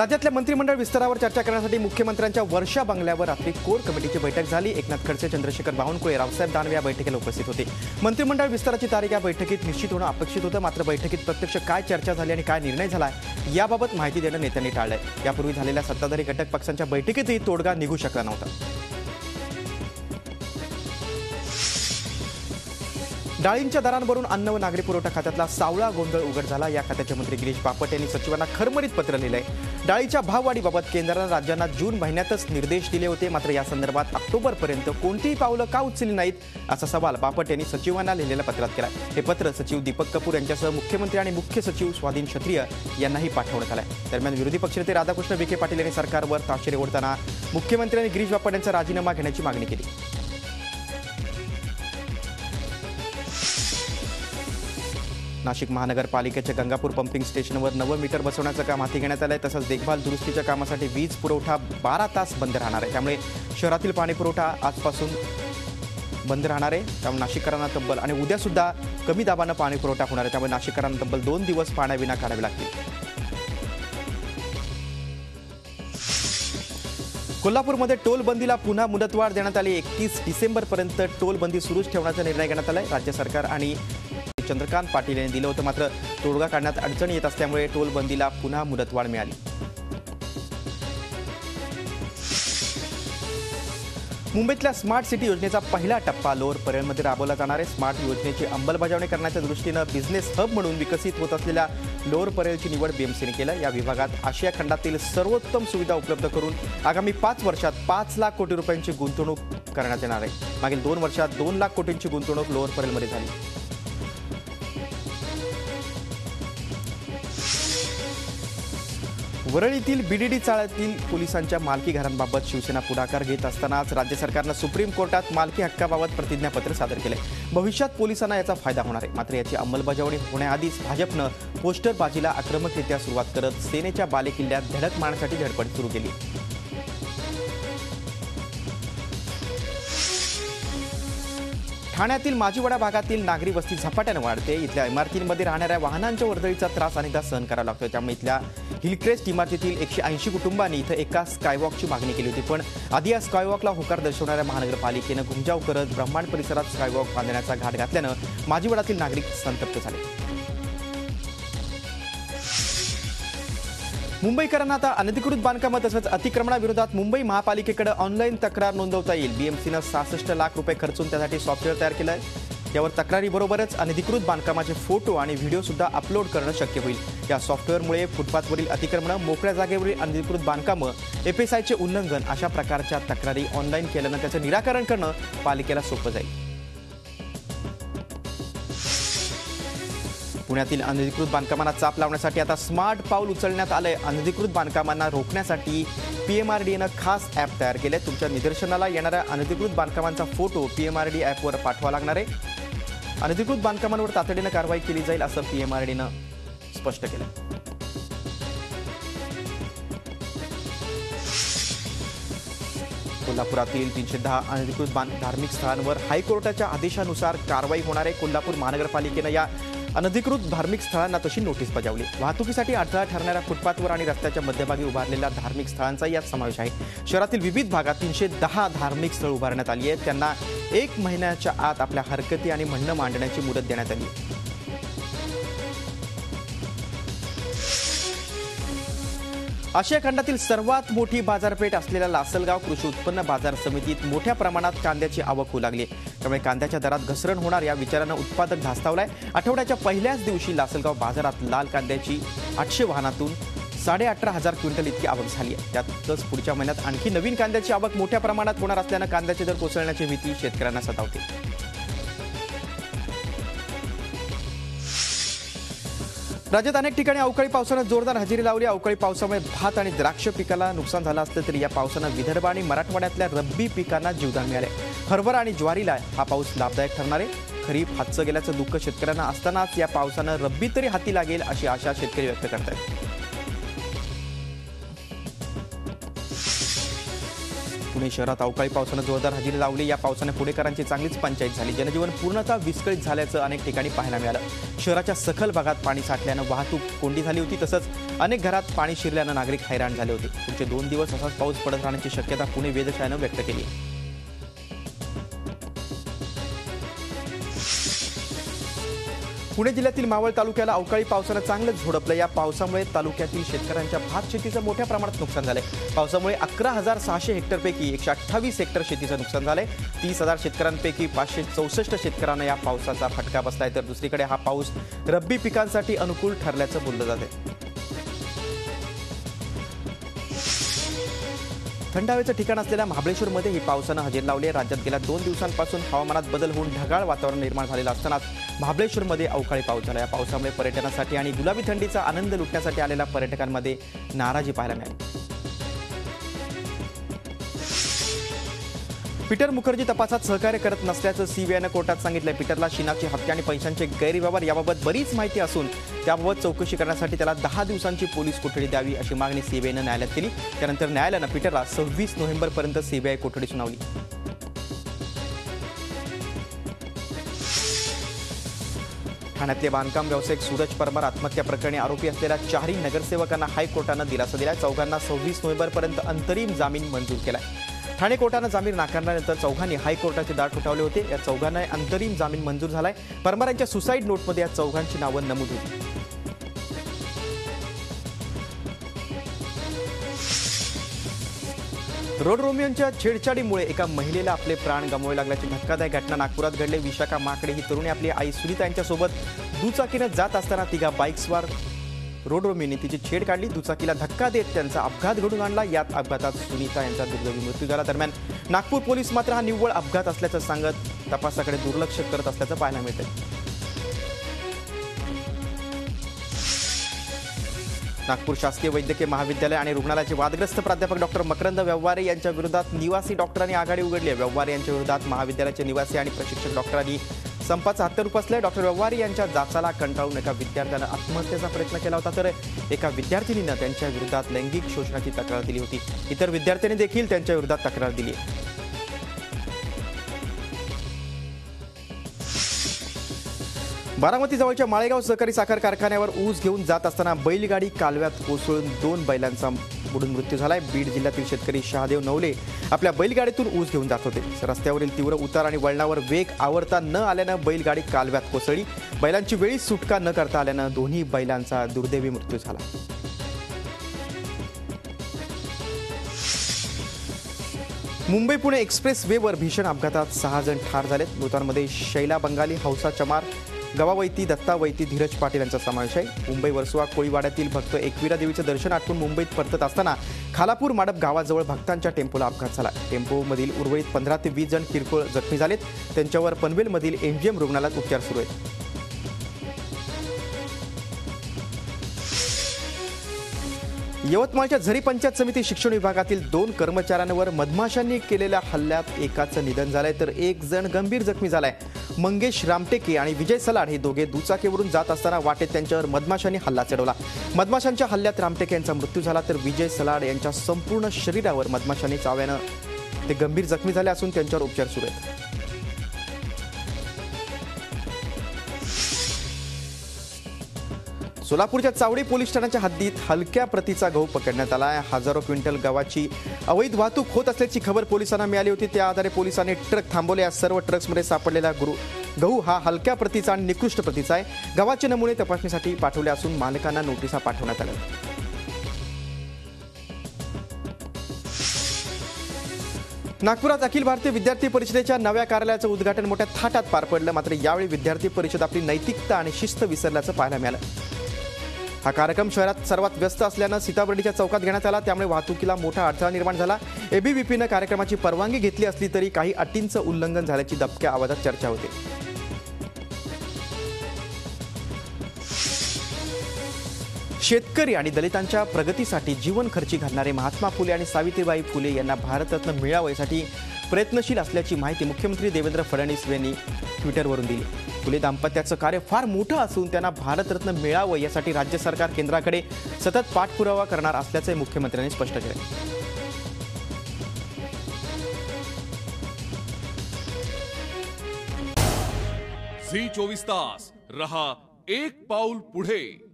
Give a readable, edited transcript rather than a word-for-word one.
राज्यातल्या मंत्रिमंडळ विस्तारावर चर्चा करण्यासाठी मुख्यमंत्र्यांच्या वर्षा बंगल्यावर रात्री कोर कमिटीची बैठक झाली। एकनाथ खडसे, चंद्रशेखर बावनकुळे, रावसाहेब दानवे या बैठकीला उपस्थित होते। मंत्रिमंडळ विस्ताराची तारीख या बैठकीत निश्चित होणं अपेक्षित होतं, मात्र बैठकीत प्रत्यक्ष काय चर्चा झाली आणि काय निर्णय झाला याबाबत माहिती देणं नेत्यांनी टाळलंय। यापूर्वी झालेल्या सत्ताधारी घटक पक्षांच्या बैठकीतही तोडगा निघू शकला नव्हता। डाळींच्या दरांवरून अन्न व नागरी पुरवठा खात्यातला सावळा गोंधळ उघड झाला। या खात्याचे मंत्री गिरीश बापट यांनी सचिवांना खरमरीत पत्र लिहिलंय। डाळीच्या भाववाढीबाबत केंद्रानं राज्यांना जून महिन्यातच निर्देश दिले होते, मात्र या संदर्भात ऑक्टोबरपर्यंत कोणतीही पावलं का उचलली नाहीत असा सवाल बापट यांनी सचिवांना लिहिलेल्या पत्रात केला। हे पत्र सचिव दीपक कपूर यांच्यासह मुख्यमंत्री आणि मुख्य सचिव स्वाधीन क्षत्रिय यांनाही पाठवण्यात आलंय। दरम्यान विरोधी पक्षनेते राधाकृष्ण विखे पाटील यांनी सरकारवर ताशेरे ओढताना मुख्यमंत्र्यांनी गिरीश बापट यांचा राजीनामा घेण्याची मागणी केली। नाशिक महानगरपालिकेच्या गंगापूर पंपिंग स्टेशनवर 9 मीटर बसवण्याचं काम हाती घेण्यात आलंय। तसंच देखभाल दुरुस्तीच्या कामासाठी वीज पुरवठा 12 तास बंद राहणार आहे। त्यामुळे शहरातील पाणी पुरवठा आजपासून बंद राहणार आहे। त्यामुळे नाशिककरांना तब्बल आणि उद्या सुद्धा कमी दाबानं पाणी पुरवठा होणार आहे। त्यामुळे नाशिककरांना तब्बल 2 दिवस पाण्याविना काढावे लागतील। कोल्हापूरमध्ये टोलबंदीला पुन्हा मुदतवाढ देण्यात आली। 31 डिसेंबरपर्यंत टोलबंदी सुरूच ठेवण्याचा निर्णय घेण्यात आलाय। राज्य सरकार आणि चंद्रकांत पाटील यांनी दिलं होतं, मात्र तोडगा काढण्यात अडचणी येत असल्यामुळे टोलबंदीला पुन्हा मुदतवाढ मिळाली। मुंबईतल्या स्मार्ट सिटी योजनेचा पहिला टप्पा लोअर परेलमध्ये राबवला जाणार आहे। स्मार्ट योजनेची अंमलबजावणी करण्याच्या दृष्टीनं बिझनेस हब म्हणून विकसित होत असलेल्या लोअर परेलची निवड बीएमसीने केलं। या विभागात आशिया खंडातील सर्वोत्तम सुविधा उपलब्ध करून आगामी 5 वर्षात 5 लाख कोटी रुपयांची गुंतवणूक करण्यात येणार आहे। मागील 2 वर्षात 2 लाख कोटींची गुंतवणूक लोअर परेलमध्ये झाली। वरळीतील बीडीडी चाळ्यातील पोलिसांच्या मालकी घरांबाबत शिवसेना पुढाकार घेत असतानाच राज्य सरकारनं सुप्रीम कोर्टात मालकी हक्काबाबत प्रतिज्ञापत्र सादर केलंय। भविष्यात पोलिसांना याचा फायदा होणार आहे, मात्र याची अंमलबजावणी होण्याआधीच भाजपनं पोस्टरबाजीला आक्रमकरित्या सुरुवात करत सेनेच्या बालेकिल्ल्यात धडक मारण्यासाठी धडपड सुरू केली। ठाण्यातील माजीवाडा भागातील नागरी वस्ती झपाट्याने वाढते। इथल्या इमारतींमध्ये राहणाऱ्या वाहनांच्या वर्दळीचा त्रास अनेकदा सहन करावा लागतो। त्यामुळे इथल्या हिलक्रेस्ट इमारतीतील 180 कुटुंबांनी इथं एका स्कायवॉकची मागणी केली होती, पण आधी या स्कायवॉकला होकार दर्शवणाऱ्या महानगरपालिकेनं घुमजाव करत ब्रह्मांड परिसरात स्कायवॉक बांधण्याचा घाट घातल्यानं माजीवाड्यातील नागरिक संतप्त झाले। मुंबईकरांना आता अनधिकृत बांधकाम तसंच अतिक्रमणाविरोधात मुंबई महापालिकेकडे ऑनलाईन तक्रार नोंदवता येईल। बीएमसीनं 66 लाख रुपये खर्चून त्यासाठी सॉफ्टवेअर तयार केलं आहे। यावर तक्रारीबरोबरच अनधिकृत बांधकामाचे फोटो आणि व्हिडिओ सुद्धा अपलोड करणं शक्य होईल। या सॉफ्टवेअरमुळे फुटपाथवरील अतिक्रमणं, मोकळ्या जागेवरील अनधिकृत बांधकामं, एफएसआयचे उल्लंघन अशा प्रकारच्या तक्रारी ऑनलाईन केल्यानं त्याचं निराकरण करणं पालिकेला सोपं जाईल। पुण्यातील अनधिकृत बांधकामांना चाप लावण्यासाठी आता स्मार्ट पाऊल उचलण्यात आलंय। अनधिकृत बांधकामांना रोखण्यासाठी पीएमआरडीएनं खास ॲप तयार केलंय। तुमच्या निदर्शनाला येणाऱ्या अनधिकृत बांधकामांचा फोटो पीएमआरडी ॲपवर पाठवावा लागणार आहे। अनधिकृत बांधकामांवर तातडीनं कारवाई केली जाईल असं पीएमआरडीनं स्पष्ट केलं। कोल्हापुरातील 310 अनधिकृत धार्मिक स्थळांवर हायकोर्टाच्या आदेशानुसार कारवाई होणार आहे। कोल्हापूर महानगरपालिकेनं या अनधिकृत धार्मिक स्थळांना तशी नोटीस बजावली। वाहतुकीसाठी अडथळा ठरणाऱ्या फुटपाथवर आणि रस्त्याच्या मध्यभागी उभारलेल्या धार्मिक स्थळांचा यात समावेश आहे। शहरातील विविध भागात 310 धार्मिक स्थळ उभारण्यात आली आहेत। त्यांना 1 महिन्याच्या आत आपल्या हरकती आणि म्हणणं मांडण्याची मुदत देण्यात आली आहे। आशिया खंडातील सर्वात मोठी बाजारपेठ असलेल्या लासलगाव कृषी उत्पन्न बाजार समितीत मोठ्या प्रमाणात कांद्याची आवक होऊ लागली आहे। त्यामुळे कांद्याच्या दरात घसरण होणार या विचारानं उत्पादक धास्तावलाय। आठवड्याच्या पहिल्याच दिवशी लासलगाव बाजारात लाल कांद्याची 800 वाहनातून 18,500 क्विंटल इतकी आवक झाली आहे। त्यातच पुढच्या महिन्यात आणखी नवीन कांद्याची आवक मोठ्या प्रमाणात होणार असल्यानं कांद्याचे दर कोसळण्याची भीती शेतकऱ्यांना सतावते। राज्यात अनेक ठिकाणी अवकाळी पावसानं जोरदार हजेरी लावली। अवकाळी पावसामुळे भात आणि द्राक्ष पिकाला नुकसान झालं असलं तरी या पावसानं विदर्भ आणि मराठवाड्यातल्या रब्बी पिकांना जीवदान मिळाले। हरभरा आणि ज्वारीला हा पाऊस लाभदायक ठरणार आहे। खरीप हातचं गेल्याचं दुःख शेतकऱ्यांना असतानाच या पावसानं रब्बी तरी हाती लागेल अशी आशा शेतकरी व्यक्त करतात। पुणे शहरात अवकाळी पावसानं जोरदार हजेरी लावली। या पावसाने पुणेकरांची चांगलीच पंचायत झाली। जनजीवन पूर्णतः विस्कळीत झाल्याचं अनेक ठिकाणी पाहायला मिळालं। शहराच्या सखल भागात पाणी साठल्यानं वाहतूक कोंडी झाली होती, तसंच अनेक घरात पाणी शिरल्यानं नागरिक हैराण झाले होते। पुढचे 2 दिवस असाच पाऊस पडत राहण्याची शक्यता पुणे वेधशाळेनं व्यक्त केली आहे। पुणे जिल्ह्यातील मावळ तालुक्याला अवकाळी पावसानं चांगलंच झोडपलं। या पावसामुळे तालुक्यातील शेतकऱ्यांच्या भात शेतीचं मोठ्या प्रमाणात नुकसान झालंय। पावसामुळे 11,600 हेक्टरपैकी 128 हेक्टर शेतीचं नुकसान झालंय। 30,000 शेतकऱ्यांपैकी 564 शेतकऱ्यांना या पावसाचा फटका बसलाय। तर दुसरीकडे हा पाऊस रब्बी पिकांसाठी अनुकूल ठरल्याचं बोललं जातंय। थंड हवेचं ठिकाण असलेल्या महाबळेश्वरमध्ये ही पावसानं हजेरी लावली। राज्यात गेल्या 2 दिवसांपासून हवामानात बदल होऊन ढगाळ वातावरण निर्माण झालेलं असतानाच महाबळेश्वरमध्ये अवकाळी पाऊस झाला। या पावसामुळे पर्यटनासाठी आणि गुलाबी थंडीचा आनंद लुटण्यासाठी आलेल्या पर्यटकांमध्ये नाराजी पाहायला मिळाली। पीटर मुखर्जी तपासात सहकार्य करत नसल्याचं सीबीआयनं कोर्टात सांगितलंय। पीटरला शीनाची हत्या आणि पैशांचे गैरव्यवहार याबाबत बरीच माहिती असून त्याबाबत चौकशी करण्यासाठी त्याला 10 दिवसांची पोलीस कोठडी द्यावी अशी मागणी सीबीआयनं न्यायालयात केली। त्यानंतर न्यायालयानं पीटरला 26 नोव्हेंबरपर्यंत सीबीआय कोठडी सुनावली। ठाण्यातले बांधकाम व्यावसायिक सूरज परमार आत्महत्या प्रकरणी आरोपी असलेल्या 4 नगरसेवकांना हायकोर्टानं दिलासा दिलाय। चौघांना 26 नोव्हेंबरपर्यंत अंतरिम जामीन मंजूर केलाय। ठाणे कोर्टानं जामीन नाकारल्यानंतर चौघांनी हायकोर्टाचे दार ठोठावले होते। या चौघांना अंतरिम जामीन मंजूर झालाय। परमार यांच्या सुसाईड नोटमध्ये या चौघांची नावं नमूद होती। रोड रोमियोंच्या छेडछाडीमुळे एका महिलेला आपले प्राण गमवावे लागल्याची धक्कादायक घटना नागपुरात घडली। विशाखा माकडे ही तरुणी आपली आई सुनीता यांच्यासोबत दुचाकीनं जात असताना तिघा बाईक्सवर रोड रोमियोने तिची छेड काढली। दुचाकीला धक्का देत त्यांचा अपघात घडून आणला। यात अपघातात सुनीता यांचा दुर्दैवी मृत्यू झाला। दरम्यान नागपूर पोलीस मात्र हा निव्वळ अपघात असल्याचं सांगत तपासाकडे दुर्लक्ष करत असल्याचं पाहायला मिळतंय। नागपूर शासकीय वैद्यकीय महाविद्यालय आणि रुग्णालयाचे वादग्रस्त प्राध्यापक डॉक्टर मकरंद व्यवहारे यांच्या विरोधात निवासी डॉक्टरांनी आघाडी उघडली आहे। व्यवहारे यांच्या विरोधात महाविद्यालयाचे निवासी आणि प्रशिक्षक डॉक्टरांनी संपाचा हत्यार उपसले। डॉक्टर व्यवहारे यांच्या जाचाला कंटाळून एका विद्यार्थ्यानं आत्महत्येचा प्रयत्न केला होता, तर एका विद्यार्थिनीनं त्यांच्या विरोधात लैंगिक शोषणाची तक्रार दिली होती। इतर विद्यार्थ्यांनी देखील त्यांच्या विरोधात तक्रार दिली आहे। बारामती जवळच्या माळेगाव सहकारी साखर कारखान्यावर ऊस घेऊन जात असताना बैलगाडी कालव्यात कोसळून 2 बैलांचा बुडून मृत्यू झालाय। बीड जिल्ह्यातील शेतकरी शहादेव नवले आपल्या बैलगाडीतून ऊस घेऊन जात होते। रस्त्यावरील तीव्र उतार आणि वळणावर वेग आवरता न आल्यानं बैलगाडी कालव्यात कोसळली। बैलांची वेळीच सुटका न करता आल्यानं दोन्ही बैलांचा दुर्दैवी मृत्यू झाला। मुंबई पुणे एक्सप्रेस वेवर भीषण अपघातात 6 जण ठार झालेत। मृतांमध्ये शैला बंगाली, हौसा चमार, गवावैती, दत्ता वैती, धीरज पाटील यांचा समावेश आहे। मुंबई वर्सोवा कोळीवाड्यातील भक्त एकविरा देवीचं दर्शन आटपून मुंबईत परतत असताना खालापूर माडप गावाजवळ भक्तांच्या टेम्पोला अपघात झाला। टेम्पोमधील उर्वरित 15 ते 20 जण किरकोळ जखमी झालेत। त्यांच्यावर पनवेलमधील एमजीएम रुग्णालयात उपचार सुरू आहेत। यवतमाळच्या झरी पंचायत समिती शिक्षण विभागातील 2 कर्मचाऱ्यांवर मधमाशांनी केलेल्या हल्ल्यात एकाचं निधन झालंय, तर 1 जण गंभीर जखमी झालाय। मंगेश रामटेके आणि विजय सलाड हे दोघे दुचाकीवरून जात असताना वाटेत त्यांच्यावर मधमाशांनी हल्ला चढवला। मधमाशांच्या हल्ल्यात रामटेके यांचा मृत्यू झाला, तर विजय सलाड यांच्या संपूर्ण शरीरावर मधमाशांनी चावल्यानं ते गंभीर जखमी झाले असून त्यांच्यावर उपचार सुरू आहेत। सोलापूरच्या चावडी पोलीस ठाण्याच्या हद्दीत हलक्या प्रतीचा गहू पकडण्यात आला आहे। हजारो क्विंटल गव्हाची अवैध वाहतूक होत असल्याची खबर पोलिसांना मिळाली होती। त्या आधारे पोलिसांनी ट्रक थांबवले। या सर्व ट्रक्समध्ये सापडलेला गहू हा हलक्या प्रतीचा आणि निकृष्ट प्रतीचा आहे। गव्हाचे नमुने तपासणीसाठी पाठवले असून मालकांना नोटिसा पाठवण्यात आल्या। नागपुरात अखिल भारतीय विद्यार्थी परिषदेच्या नव्या कार्यालयाचं उद्घाटन मोठ्या थाटात पार पडलं। मात्र यावेळी विद्यार्थी परिषद आपली नैतिकता आणि शिस्त विसरल्याचं पाहायला मिळालं। हा कार्यक्रम शहरात सर्वात व्यस्त असल्यानं सीताबर्डीच्या चौकात घेण्यात आला, त्यामुळे वाहतुकीला मोठा अडथळा निर्माण झाला। एबीव्हीपीनं कार्यक्रमाची परवानगी घेतली असली तरी काही अटींचं उल्लंघन झाल्याची दबक्या आवाजात चर्चा होते। शेतकरी आणि दलितांच्या प्रगतीसाठी जीवन खर्ची घालणारे महात्मा फुले आणि सावित्रीबाई फुले यांना भारतरत्न मिळावं यासाठी प्रयत्नशील असल्याची माहिती मुख्यमंत्री देवेंद्र फडणवीस यांनी ट्विटरवरून दिली। फुले दाम्पत्याचं कार्य फार मोठं असून त्यांना भारतरत्न मिळावं यासाठी राज्य सरकार केंद्राकडे सतत पाठपुरावा करणार असल्याचे मुख्यमंत्र्यांनी स्पष्ट केले। झी 24 तास रहा एक पाऊल पुढे.